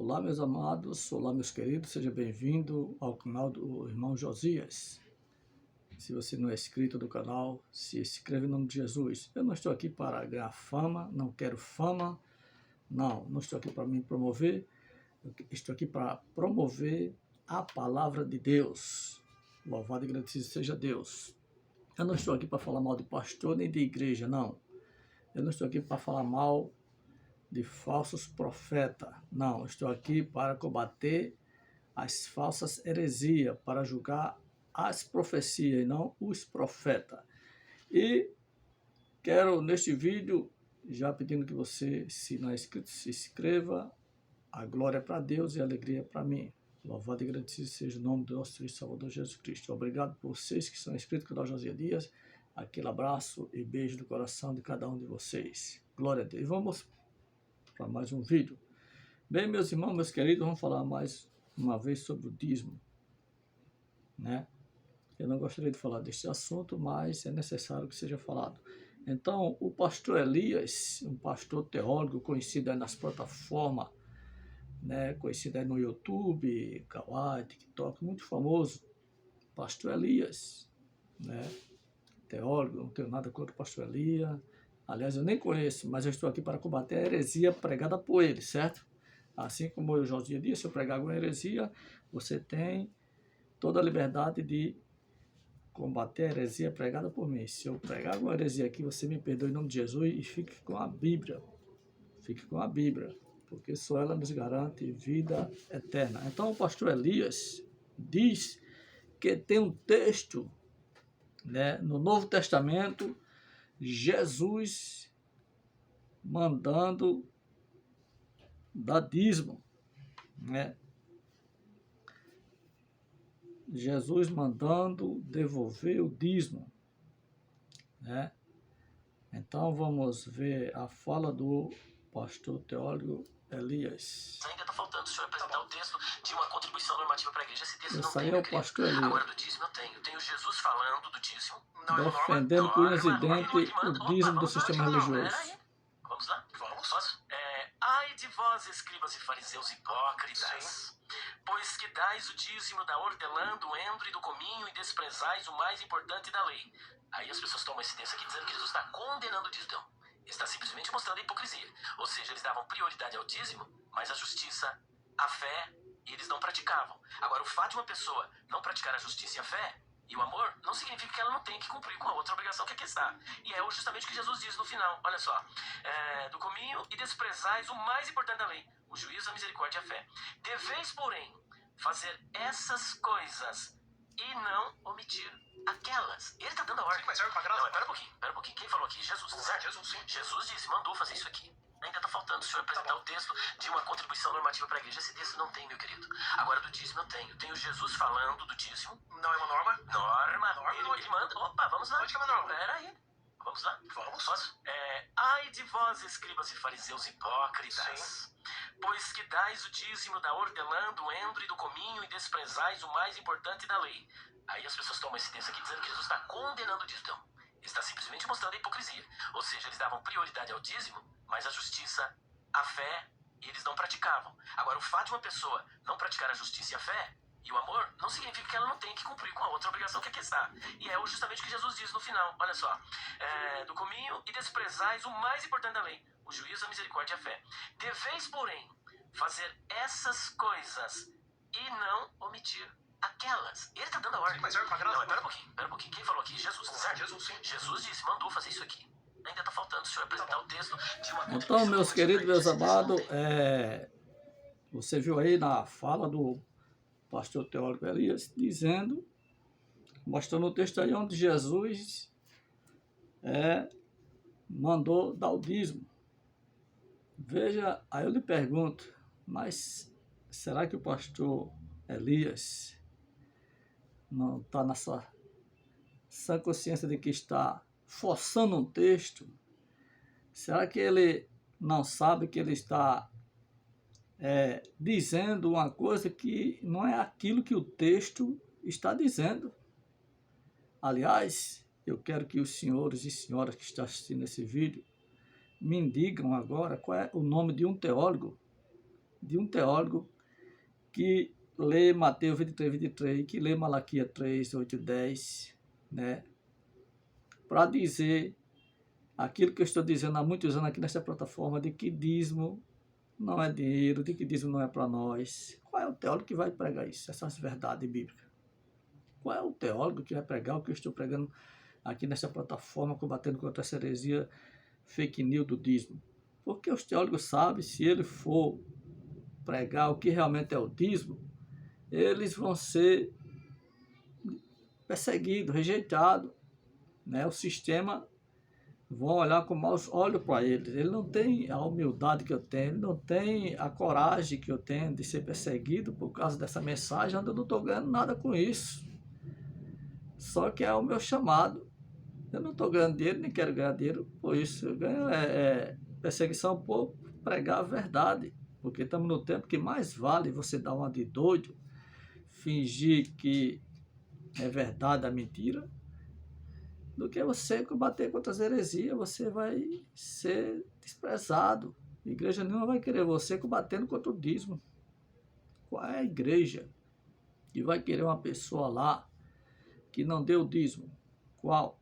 Olá, meus amados, olá, meus queridos, seja bem-vindo ao canal do irmão Josias. Se você não é inscrito do canal, se inscreve em nome de Jesus. Eu não estou aqui para ganhar fama, não quero fama, não estou aqui para me promover, eu estou aqui para promover a palavra de Deus. Louvado e agradecido seja Deus. Eu não estou aqui para falar mal de pastor nem de igreja, não. Eu não estou aqui para falar mal de falsos profetas. Não, estou aqui para combater as falsas heresias, para julgar as profecias e não os profetas. E quero neste vídeo, já pedindo que você, se não é inscrito, se inscreva. A glória é para Deus e a alegria é para mim. Louvado e agradecido seja o nome do nosso Cristo Salvador Jesus Cristo. Obrigado por vocês que são inscritos no canal Josias Dias. Aquele abraço e beijo do coração de cada um de vocês. Glória a Deus. Vamos para mais um vídeo. Bem, meus irmãos, meus queridos, vamos falar mais uma vez sobre o dízimo, né? Eu não gostaria de falar deste assunto, mas é necessário que seja falado. Então, o pastor Elias, um pastor teólogo conhecido aí nas plataformas, né? Conhecido aí no YouTube, Kawaii, TikTok, muito famoso, pastor Elias, né? Teólogo, não tenho nada contra o pastor Elias. Aliás, eu nem conheço, mas eu estou aqui para combater a heresia pregada por ele, certo? Assim como eu já disse, se eu pregar alguma heresia, você tem toda a liberdade de combater a heresia pregada por mim. Se eu pregar alguma heresia aqui, você me perdoe em nome de Jesus e fique com a Bíblia. Fique com a Bíblia, porque só ela nos garante vida eterna. Então, o pastor Elias diz que tem um texto, né, no Novo Testamento, Jesus mandando dar dízimo, né? Jesus mandando devolver o dízimo, né? Então vamos ver a fala do pastor teólogo Elias. Ainda está faltando o senhor apresentar o texto de uma contribuição normativa para a igreja. Esse texto Esse não tem, aí é meu o querido. pastor Elias. Agora do dízimo eu tenho. Tenho Jesus falando do dízimo. Defendendo com unhas e dentes o dízimo do sistema religioso. Vamos lá? Vamos. Posso? Ai de vós, escribas e fariseus hipócritas, sim, pois que dais o dízimo da hortelã, do endro e do cominho e desprezais o mais importante da lei. Aí as pessoas tomam esse texto aqui dizendo que Jesus está condenando o dízimo. Está simplesmente mostrando a hipocrisia. Ou seja, eles davam prioridade ao dízimo, mas a justiça, a fé, eles não praticavam. Agora, o fato de uma pessoa não praticar a justiça e a fé e o amor não significa que ela não tem que cumprir com a outra obrigação que aqui está. E é justamente o que Jesus diz no final. Olha só. Do cominho e desprezais o mais importante da lei, o juízo, a misericórdia e a fé. Deveis, porém, fazer essas coisas e não omitir aquelas. Ele está dando a ordem. Sim, mas serve pra graça? Não, pera um pouquinho. Quem falou aqui? Jesus, certo? Jesus, sim. Jesus disse, mandou fazer isso aqui. Ainda está faltando o senhor apresentar o texto de uma contribuição normativa para a igreja. Esse texto não tem, meu querido. Agora do dízimo eu tenho. Tenho Jesus falando do dízimo. Não é uma norma? Norma. Ele manda. Opa, vamos lá. Onde que é uma norma? Pera aí. Vamos lá? Vamos. Posso? Ai de vós, escribas e fariseus hipócritas, sim, pois que dais o dízimo da hortelã, do endro e do cominho e desprezais o mais importante da lei. Aí as pessoas tomam esse texto aqui dizendo que Jesus está condenando o dízimo. Ele está simplesmente mostrando a hipocrisia. Ou seja, eles davam prioridade ao dízimo, mas a justiça, a fé, eles não praticavam. Agora, o fato de uma pessoa não praticar a justiça e a fé e o amor não significa que ela não tem que cumprir com a outra obrigação que aqui está. E é justamente o que Jesus diz no final. Olha só. Do cominho e desprezais o mais importante da lei, o juízo, a misericórdia e a fé. Deveis, porém, fazer essas coisas e não omitir aquelas. Ele está dando a ordem. Sim, mas serve pra graça? Não, pera um pouquinho. Quem falou aqui? Jesus, certo? Jesus, sim. Jesus disse, mandou fazer isso aqui. Ainda está faltando o senhor apresentar o texto de uma contribuição. Então, meus queridos, meus amados, você viu aí na fala do pastor teólogo Elias, dizendo, mostrando o texto aí onde Jesus mandou dar o dízimo. Veja, aí eu lhe pergunto, mas será que o pastor Elias não está na sua sã consciência de que está forçando um texto? Será que ele não sabe que ele está dizendo uma coisa que não é aquilo que o texto está dizendo? Aliás, eu quero que os senhores e senhoras que estão assistindo esse vídeo me digam agora qual é o nome de um teólogo de um teólogo que lê Mateus 23, 23, que lê Malaquias 3, 8 e 10, né? Para dizer aquilo que eu estou dizendo há muitos anos aqui nessa plataforma, de que dízimo não é dinheiro, de que dízimo não é para nós. Qual é o teólogo que vai pregar isso, essas verdades bíblicas? Qual é o teólogo que vai pregar o que eu estou pregando aqui nessa plataforma, combatendo contra essa heresia fake news do dízimo? Porque os teólogos sabem, se ele for pregar o que realmente é o dízimo, eles vão ser perseguidos, rejeitados, né? O sistema vão olhar com maus olhos para eles. Ele não tem a humildade que eu tenho, ele não tem a coragem que eu tenho de ser perseguido por causa dessa mensagem, onde eu não estou ganhando nada com isso. Só que é o meu chamado. Eu não estou ganhando dinheiro, nem quero ganhar dinheiro por isso. Eu ganho perseguição por pregar a verdade. Porque estamos no tempo que mais vale você dar uma de doido, fingir que é verdade a mentira, do que você combater contra as heresias. Você vai ser desprezado. A igreja nenhuma vai querer você combatendo contra o dízimo. Qual é a igreja que vai querer uma pessoa lá que não deu dízimo? Qual?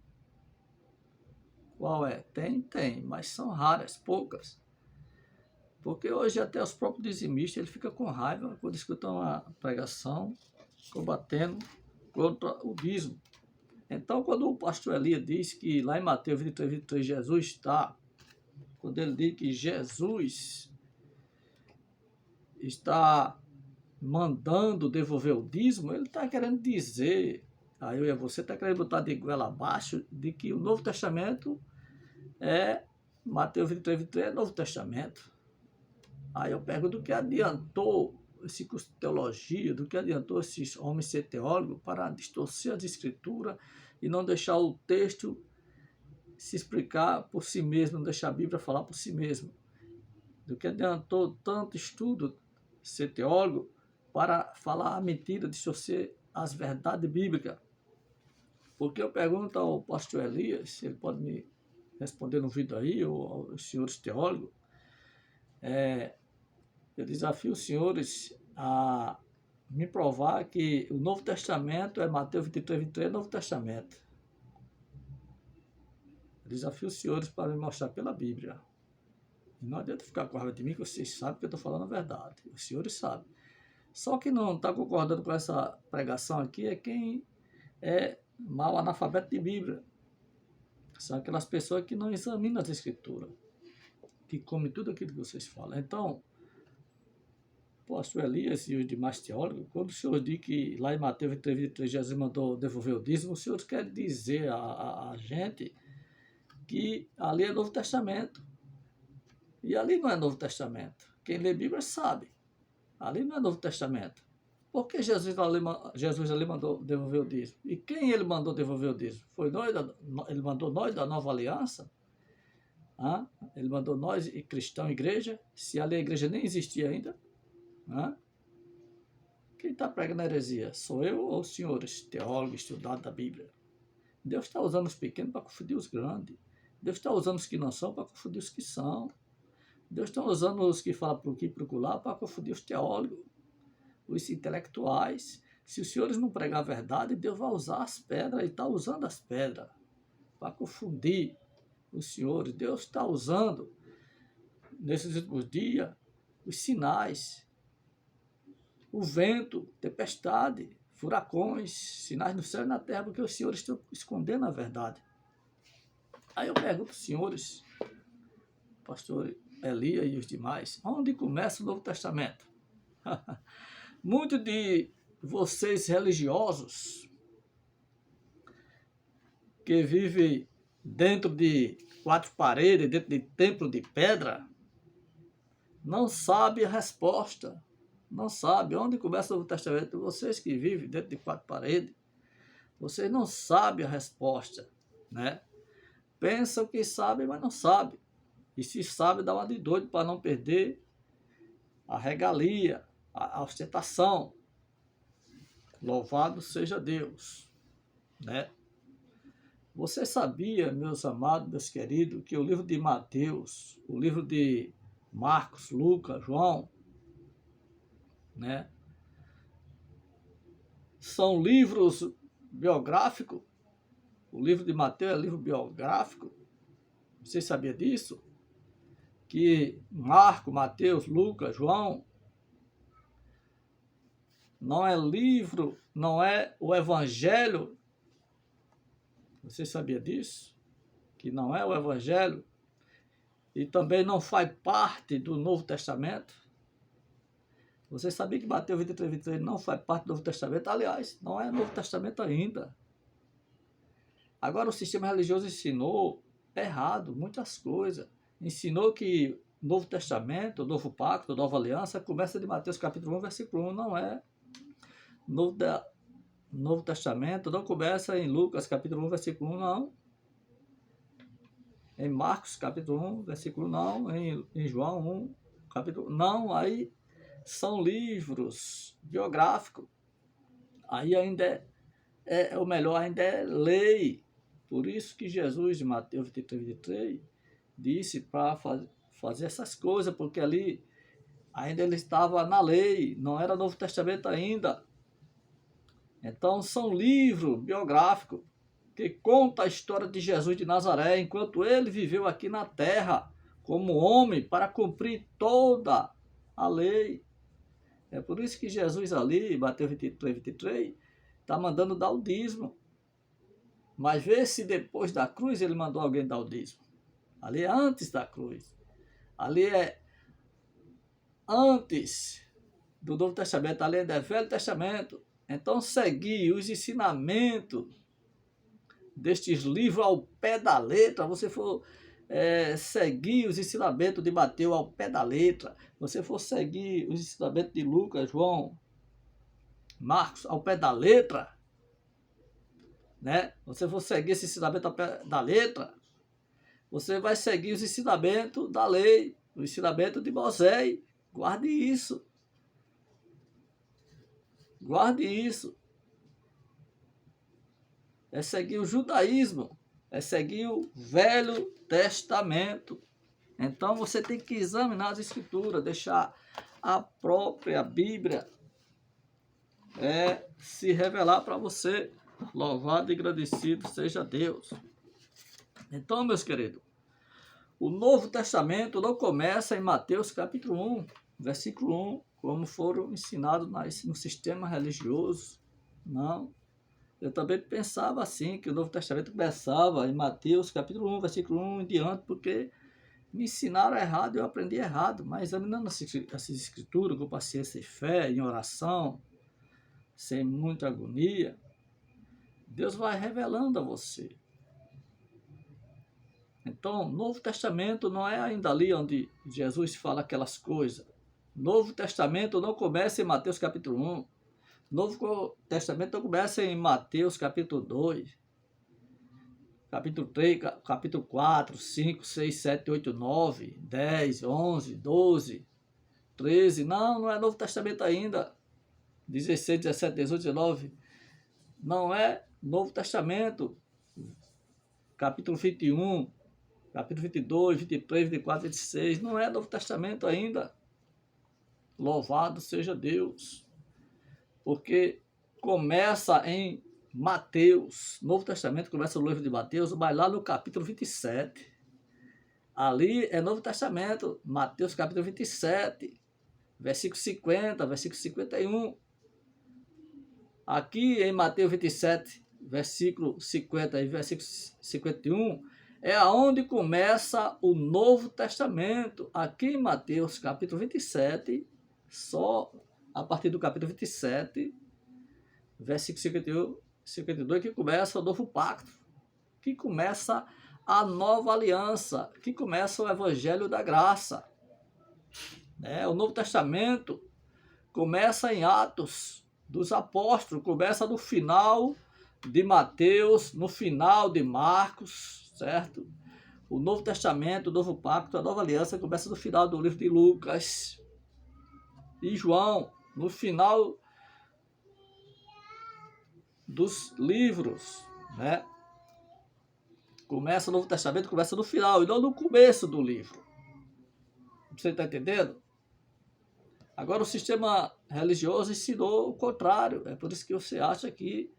Qual é? Tem, mas são raras, poucas. Porque hoje até os próprios dizimistas ele fica com raiva quando escutam uma pregação combatendo contra o dízimo. Então, quando o pastor Elias diz que lá em Mateus 23, 23, Jesus está, quando ele diz que Jesus está mandando devolver o dízimo, ele está querendo dizer, aí eu e você está querendo botar de goela abaixo, de que o Novo Testamento é, Mateus 23, 23 é Novo Testamento. Aí eu pergunto, do que adiantou esse curso de teologia, do que adiantou esses homens ser teólogos para distorcer as escrituras e não deixar o texto se explicar por si mesmo, não deixar a Bíblia falar por si mesmo. Do que adiantou tanto estudo ser teólogo para falar a mentira, distorcer as verdades bíblicas. Porque eu pergunto ao pastor Elias, se ele pode me responder no vídeo aí, ou aos senhores teólogos, eu desafio os senhores a me provar que o Novo Testamento é Mateus 23, 23, Novo Testamento. Eu desafio os senhores para me mostrar pela Bíblia. E não adianta ficar com raiva de mim, que vocês sabem que eu estou falando a verdade. Os senhores sabem. Só que não está concordando com essa pregação aqui é quem é mal analfabeto de Bíblia. São aquelas pessoas que não examinam as Escrituras, que comem tudo aquilo que vocês falam. Então, o pastor Elias e os demais teólogos, quando o senhor diz que lá em Mateus 23, 23, Jesus mandou devolver o dízimo, o senhor quer dizer a gente que ali é Novo Testamento. E ali não é Novo Testamento. Quem lê Bíblia sabe. Ali não é Novo Testamento. Por que Jesus ali mandou devolver o dízimo? E quem ele mandou devolver o dízimo? Foi nós, ele mandou nós da Nova Aliança? Ele mandou nós, cristão, igreja? Se ali a igreja nem existia ainda? Quem está pregando a heresia? Sou eu ou os senhores, teólogos, estudados da Bíblia? Deus está usando os pequenos para confundir os grandes. Deus está usando os que não são para confundir os que são. Deus está usando os que falam por aqui e por lá para confundir os teólogos, os intelectuais. Se os senhores não pregar a verdade, Deus vai usar as pedras, e está usando as pedras para confundir os senhores. Deus está usando, nesses últimos dias, os sinais, o vento, tempestade, furacões, sinais no céu e na terra, porque os senhores estão escondendo a verdade. Aí eu pergunto aos senhores, pastor Elias e os demais, onde começa o Novo Testamento? Muitos de vocês religiosos que vivem dentro de quatro paredes, dentro de templo de pedra, não sabem a resposta. Não sabem onde começa o Novo Testamento. Vocês que vivem dentro de quatro paredes, vocês não sabem a resposta, né? Pensam que sabem, mas não sabem. E se sabe, dá uma de doido para não perder a regalia, a ostentação. Louvado seja Deus, né? Você sabia, meus amados, meus queridos, que o livro de Mateus, o livro de Marcos, Lucas, João, né? São livros biográficos. O livro de Mateus é livro biográfico. Você sabia disso? Que Marcos, Mateus, Lucas, João não é livro, não é o Evangelho. Você sabia disso? Que não é o Evangelho e também não faz parte do Novo Testamento? Você sabia que Mateus 23, 23 não faz parte do Novo Testamento? Aliás, não é Novo Testamento ainda. Agora o sistema religioso ensinou errado muitas coisas. Ensinou que o Novo Testamento, o Novo Pacto, a Nova Aliança começa de Mateus capítulo 1, versículo 1. Não é. Novo Testamento não começa em Lucas capítulo 1, versículo 1, não. Em Marcos capítulo 1, versículo não. Em João 1, capítulo não. Aí são livros biográficos. Aí ainda o melhor ainda é lei. Por isso que Jesus, em Mateus 23, 23, disse para fazer essas coisas, porque ali ainda ele estava na lei, não era Novo Testamento ainda. Então são livros biográficos que contam a história de Jesus de Nazaré, enquanto ele viveu aqui na terra como homem para cumprir toda a lei. É por isso que Jesus ali, Mateus 23, 23, está mandando dar o dízimo. Mas vê se depois da cruz ele mandou alguém dar o dízimo. Ali é antes da cruz. Ali é antes do Novo Testamento, ali é do Velho Testamento. Então, seguir os ensinamentos destes livros ao pé da letra, você for seguir os ensinamentos de Mateus ao pé da letra, você for seguir os ensinamentos de Lucas, João, Marcos ao pé da letra, né? Você for seguir esse ensinamento ao pé da letra, você vai seguir os ensinamentos da lei, o ensinamento de Moisés. Guarde isso. Guarde isso. É seguir o judaísmo. É seguir o Velho Testamento. Então você tem que examinar as escrituras, deixar a própria Bíblia se revelar para você. Louvado e agradecido seja Deus. Então, meus queridos, o Novo Testamento não começa em Mateus capítulo 1, versículo 1, como foram ensinados no sistema religioso. Não. Eu também pensava assim, que o Novo Testamento começava em Mateus capítulo 1, versículo 1 em diante, porque me ensinaram errado, eu aprendi errado. Mas examinando essas escrituras com paciência e fé, em oração, sem muita agonia, Deus vai revelando a você. Então, Novo Testamento não é ainda ali onde Jesus fala aquelas coisas. Novo Testamento não começa em Mateus capítulo 1. Novo Testamento não começa em Mateus capítulo 2, capítulo 3, capítulo 4, 5, 6, 7, 8, 9, 10, 11, 12, 13. Não é Novo Testamento ainda. 16, 17, 18, 19. Não é Novo Testamento. Capítulo 21, capítulo 22, 23, 24, 26. Não é Novo Testamento ainda. Louvado seja Deus. Porque começa em Mateus. Novo Testamento começa no livro de Mateus, mas lá no capítulo 27. Ali é Novo Testamento. Mateus capítulo 27, versículo 50, versículo 51. Aqui em Mateus 27, versículo 50 e versículo 51, é aonde começa o Novo Testamento. Aqui em Mateus capítulo 27, só a partir do capítulo 27, versículo 51, 52, que começa o novo pacto, que começa a nova aliança, que começa o evangelho da graça. O Novo Testamento começa em Atos dos Apóstolos, começa no final de Mateus, no final de Marcos, certo? O Novo Testamento, o Novo Pacto, a Nova Aliança começa no final do livro de Lucas e João, no final dos livros, né? Começa o Novo Testamento, começa no final e não no começo do livro. Você está entendendo? Agora o sistema religioso ensinou o contrário. É por isso que você acha que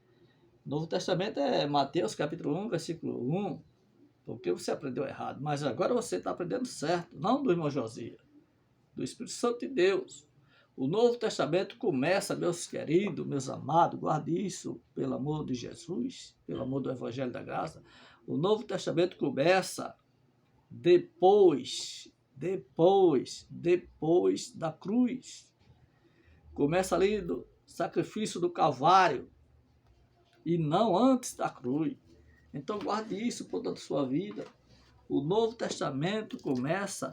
o Novo Testamento é Mateus capítulo 1, versículo 1, porque você aprendeu errado. Mas agora você está aprendendo certo, não do irmão Josias, do Espírito Santo de Deus. O Novo Testamento começa, meus queridos, meus amados, guarde isso, pelo amor de Jesus, pelo amor do Evangelho da Graça. O Novo Testamento começa depois da cruz. Começa ali do sacrifício do Calvário e não antes da cruz. Então guarde isso por toda a sua vida. O Novo Testamento começa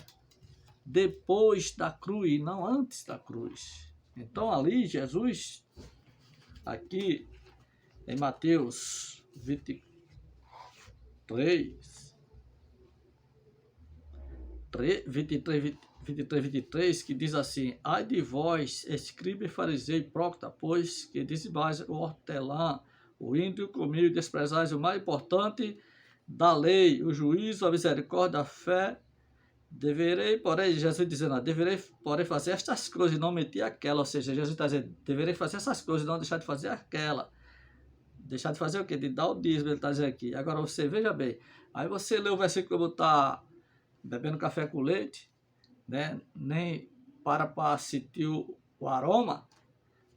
depois da cruz e não antes da cruz. Então ali Jesus, aqui em Mateus 23, que diz assim: ai de vós, escriba e fariseu hipócrita, pois que dizimais o hortelã, o índio, o comigo, e desprezais o mais importante da lei, o juízo, a misericórdia, a fé. Deverei, porém, Jesus dizendo, deverei, porém, fazer estas coisas e não mentir aquela. Ou seja, Jesus está dizendo, deverei fazer essas coisas e não deixar de fazer aquela. Deixar de fazer o quê? De dar o dízimo, ele está dizendo aqui. Agora você, veja bem, aí você lê o versículo como está bebendo café com leite, né? Nem para sentir o aroma,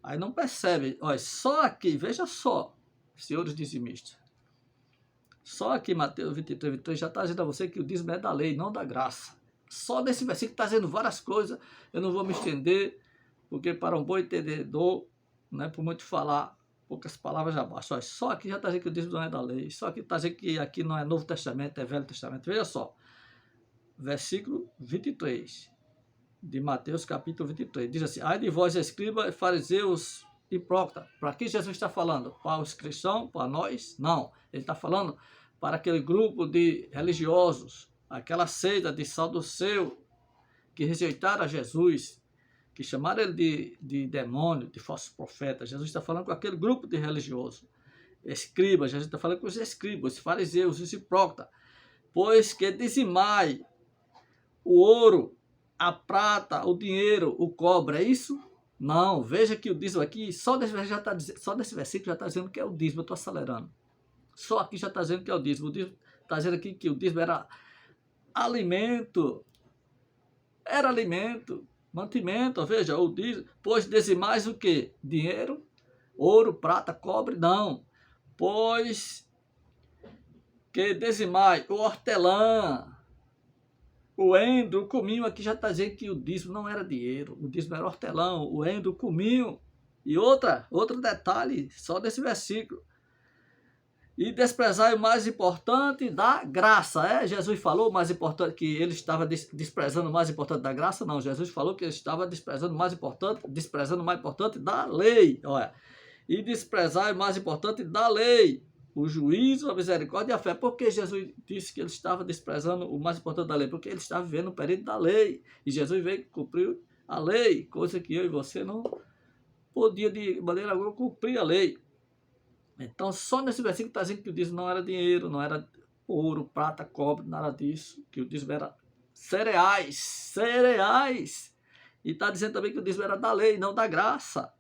aí não percebe. Olha, só aqui, veja só, senhores dizimistas. Só aqui, Mateus 23, já está dizendo a você que o dízimo é da lei, não da graça. Só nesse versículo está dizendo várias coisas, eu não vou me estender, porque para um bom entendedor, não é por muito falar, poucas palavras já basta. Só aqui já está dizendo que o dízimo não é da lei, só aqui está dizendo que aqui não é Novo Testamento, é Velho Testamento. Veja só, versículo 23 de Mateus capítulo 23, diz assim: ai de vós, escribas, fariseus, hipócritas. Para que Jesus está falando? Para os cristãos? Para nós? Não, ele está falando para aquele grupo de religiosos, aquela seita de saduceu, que rejeitaram a Jesus, que chamaram ele de demônio, de falso profeta. Jesus está falando com aquele grupo de religiosos. Escribas, Jesus está falando com os escribas, os fariseus, os hipócritas. Pois que dizimai o ouro, a prata, o dinheiro, o cobre, é isso? Não, veja que o dízimo aqui, só desse versículo já está dizendo que é o dízimo, eu estou acelerando. Só aqui já está dizendo que é o dízimo. O dízimo está dizendo aqui que o dízimo era alimento. Era alimento, mantimento, veja, o dízimo. Pois dizimais o quê? Dinheiro, ouro, prata, cobre? Não. Pois que dizimai o hortelã, o endro, o cominho. Aqui já está dizendo que o dízimo não era dinheiro, o dízimo era hortelã, o endro, o cominho. E outro detalhe, só desse versículo. E desprezar o mais importante da graça. Jesus falou o mais importante, que ele estava desprezando o mais importante da graça? Não, Jesus falou que ele estava desprezando o mais importante da lei. Olha, e desprezar o mais importante da lei, o juízo, a misericórdia e a fé. Por que Jesus disse que ele estava desprezando o mais importante da lei? Porque ele estava vivendo o período da lei. E Jesus veio cumprir a lei, coisa que eu e você não podia de maneira alguma cumprir a lei. Então, só nesse versículo está dizendo que o dízimo não era dinheiro, não era ouro, prata, cobre, nada disso. Que o dízimo era cereais. E está dizendo também que o dízimo era da lei, não da graça.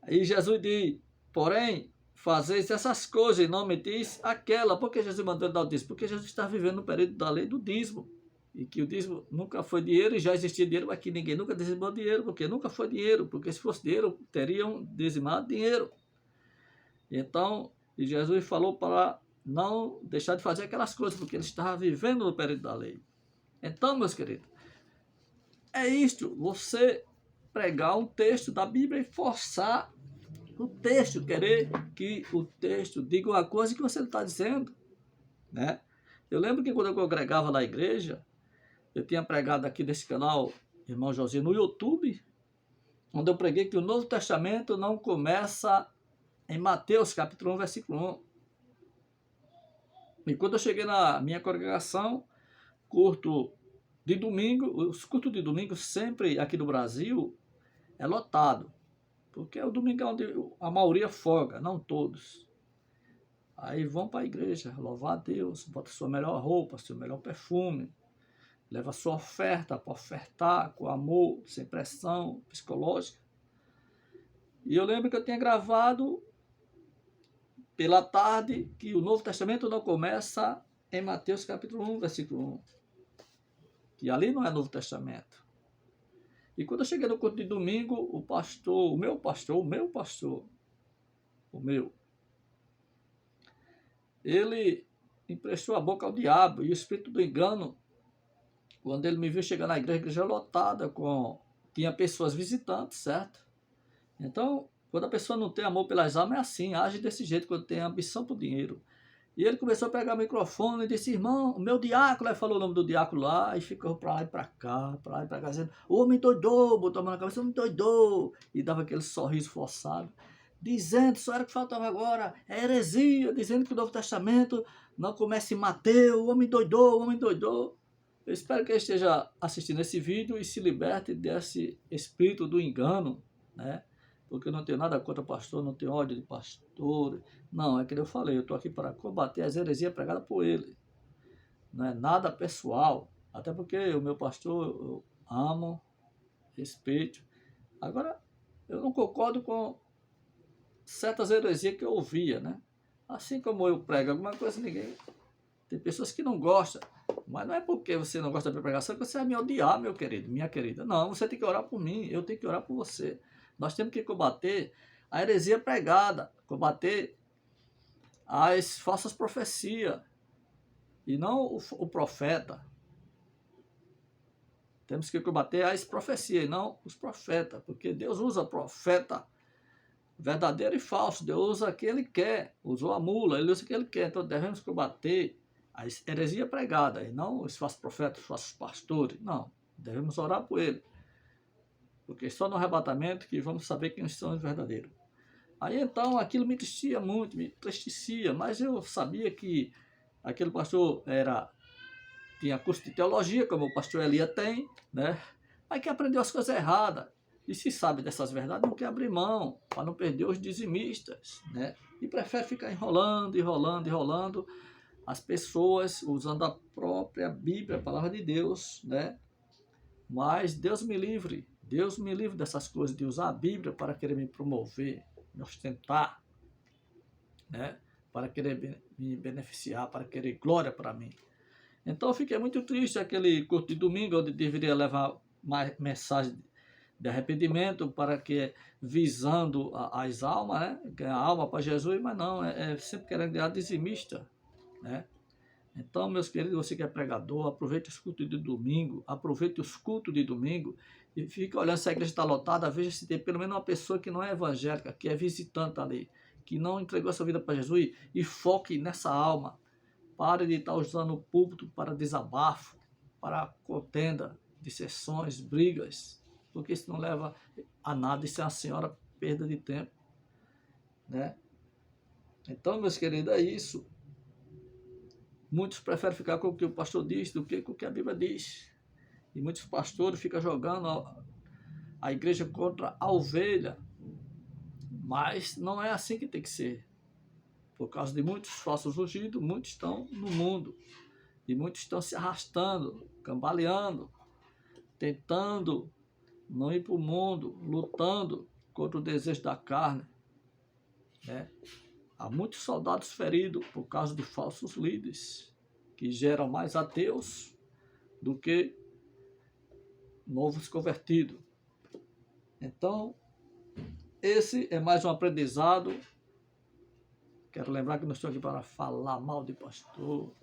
Aí Jesus diz, porém, fazeis essas coisas e não metis aquela. Por que Jesus mandou dar o dízimo? Porque Jesus está vivendo no período da lei do dízimo. E que o dízimo nunca foi dinheiro e já existia dinheiro, mas que ninguém nunca dizimou dinheiro, porque nunca foi dinheiro. Porque se fosse dinheiro, teriam dizimado dinheiro. Então, Jesus falou para não deixar de fazer aquelas coisas, porque ele estava vivendo no período da lei. Então, meus queridos, é isto, você pregar um texto da Bíblia e forçar o texto, querer que o texto diga uma coisa que você não está dizendo, né? Eu lembro que quando eu congregava na igreja, eu tinha pregado aqui nesse canal, Irmão José, no YouTube, onde eu preguei que o Novo Testamento não começa em Mateus capítulo 1, versículo 1. E quando eu cheguei na minha congregação, culto de domingo, os cultos de domingo sempre aqui no Brasil é lotado. Porque é o domingo é onde a maioria folga, não todos. Aí vão para a igreja, louvar a Deus, bota sua melhor roupa, seu melhor perfume, leva a sua oferta para ofertar com amor, sem pressão psicológica. E eu lembro que eu tinha gravado pela tarde que o Novo Testamento não começa em Mateus capítulo 1, versículo 1. Que ali não é Novo Testamento. E quando eu cheguei no culto de domingo, o meu pastor, ele emprestou a boca ao diabo e o espírito do engano, quando ele me viu chegar na igreja lotada, tinha pessoas visitantes, certo? Então, quando a pessoa não tem amor pelas almas, é assim, age desse jeito, quando tem ambição por dinheiro. E ele começou a pegar o microfone e disse, irmão, o meu diácono, aí falou o nome do diácono lá, e ficou pra lá e pra cá, dizendo, o homem doidou, botou a mão na cabeça, o homem doidou, e dava aquele sorriso forçado, dizendo, só era o que faltava agora, é heresia, dizendo que o Novo Testamento não começa em Mateus, o homem doidou, o homem doidou. Eu espero que ele esteja assistindo esse vídeo e se liberte desse espírito do engano, né? Porque eu não tenho nada contra pastor, não tenho ódio de pastor. Não, é que eu falei, eu estou aqui para combater as heresias pregadas por ele. Não é nada pessoal. Até porque o meu pastor eu amo, respeito. Agora, eu não concordo com certas heresias que eu ouvia, né? Assim como eu prego alguma coisa, ninguém... Tem pessoas que não gostam. Mas não é porque você não gosta da minha pregação que você vai me odiar, meu querido, minha querida. Não, você tem que orar por mim, eu tenho que orar por você. Nós temos que combater a heresia pregada, combater as falsas profecias, e não o profeta. Temos que combater as profecias, e não os profetas, porque Deus usa profeta verdadeiro e falso. Deus usa o que Ele quer, usou a mula, Ele usa o que Ele quer. Então devemos combater a heresia pregada, e não os falsos profetas, os falsos pastores. Não, devemos orar por ele. Porque só no arrebatamento que vamos saber quem são os verdadeiros. Aí então aquilo me entristecia muito, me entristecia, mas eu sabia que aquele pastor tinha curso de teologia, como o pastor Elia tem, né? Mas que aprendeu as coisas erradas. E se sabe dessas verdades, não quer abrir mão, para não perder os dizimistas, né? E prefere ficar enrolando as pessoas, usando a própria Bíblia, a palavra de Deus, né? Mas Deus me livre dessas coisas, de usar a Bíblia para querer me promover, me ostentar, né? Para querer me beneficiar, para querer glória para mim. Então eu fiquei muito triste aquele culto de domingo, onde deveria levar mais mensagem de arrependimento, para que, visando as almas, né? Ganhar alma para Jesus, mas não, sempre querendo ganhar dizimista, né? Então, meus queridos, você que é pregador, aproveite os cultos de domingo, e fique olhando se a igreja está lotada, veja se tem pelo menos uma pessoa que não é evangélica, que é visitante ali, que não entregou a sua vida para Jesus, e foque nessa alma. Pare de estar usando o púlpito para desabafo, para contenda, dissessões, brigas, porque isso não leva a nada, isso é uma senhora perda de tempo, né? Então, meus queridos, é isso. Muitos preferem ficar com o que o pastor diz do que com o que a Bíblia diz. E muitos pastores ficam jogando a igreja contra a ovelha. Mas não é assim que tem que ser. Por causa de muitos falsos ungidos, muitos estão no mundo. E muitos estão se arrastando, cambaleando, tentando não ir para o mundo, lutando contra o desejo da carne, né? Há muitos soldados feridos por causa de falsos líderes, que geram mais ateus do que novos convertidos. Então, esse é mais um aprendizado. Quero lembrar que não estou aqui para falar mal de pastor.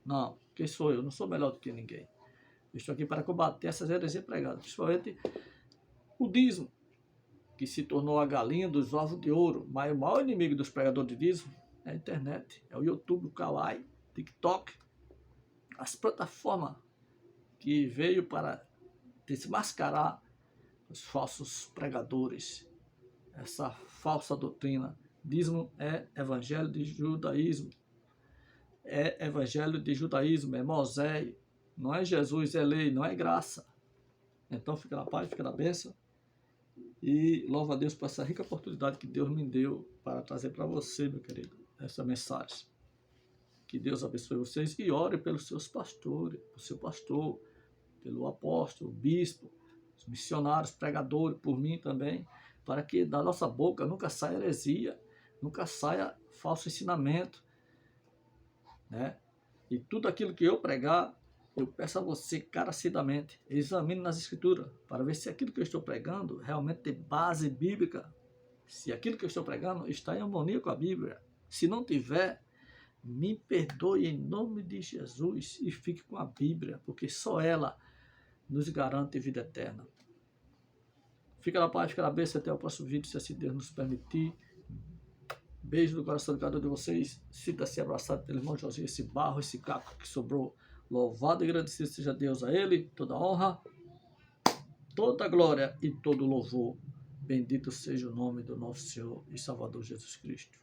Não, quem sou eu? Não sou melhor do que ninguém. Eu estou aqui para combater essas heresias pregadas, principalmente o dízimo, que se tornou a galinha dos ovos de ouro. Mas o maior inimigo dos pregadores de dízimo é a internet, é o YouTube, o Kawaii, TikTok, as plataformas que veio para desmascarar os falsos pregadores, essa falsa doutrina. Dízimo é evangelho de judaísmo, é Moisés, não é Jesus, é lei, não é graça. Então fica na paz, fica na bênção. E louvo a Deus por essa rica oportunidade que Deus me deu para trazer para você, meu querido, essa mensagem. Que Deus abençoe vocês e ore pelos seus pastores, o seu pastor, pelo apóstolo, bispo, os missionários, pregadores, por mim também, para que da nossa boca nunca saia heresia, nunca saia falso ensinamento, né? E tudo aquilo que eu pregar, eu peço a você encarecidamente, examine nas escrituras, para ver se aquilo que eu estou pregando realmente tem base bíblica, se aquilo que eu estou pregando está em harmonia com a Bíblia. Se não tiver, me perdoe em nome de Jesus e fique com a Bíblia, porque só ela nos garante vida eterna. Fica na paz, fica na bênção, até o próximo vídeo, se assim Deus nos permitir. Beijo no coração de cada um de vocês. Sinta-se abraçado pelo irmão Josias, esse barro, esse caco que sobrou. Louvado e agradecido seja Deus a ele, toda honra, toda glória e todo louvor. Bendito seja o nome do nosso Senhor e Salvador Jesus Cristo.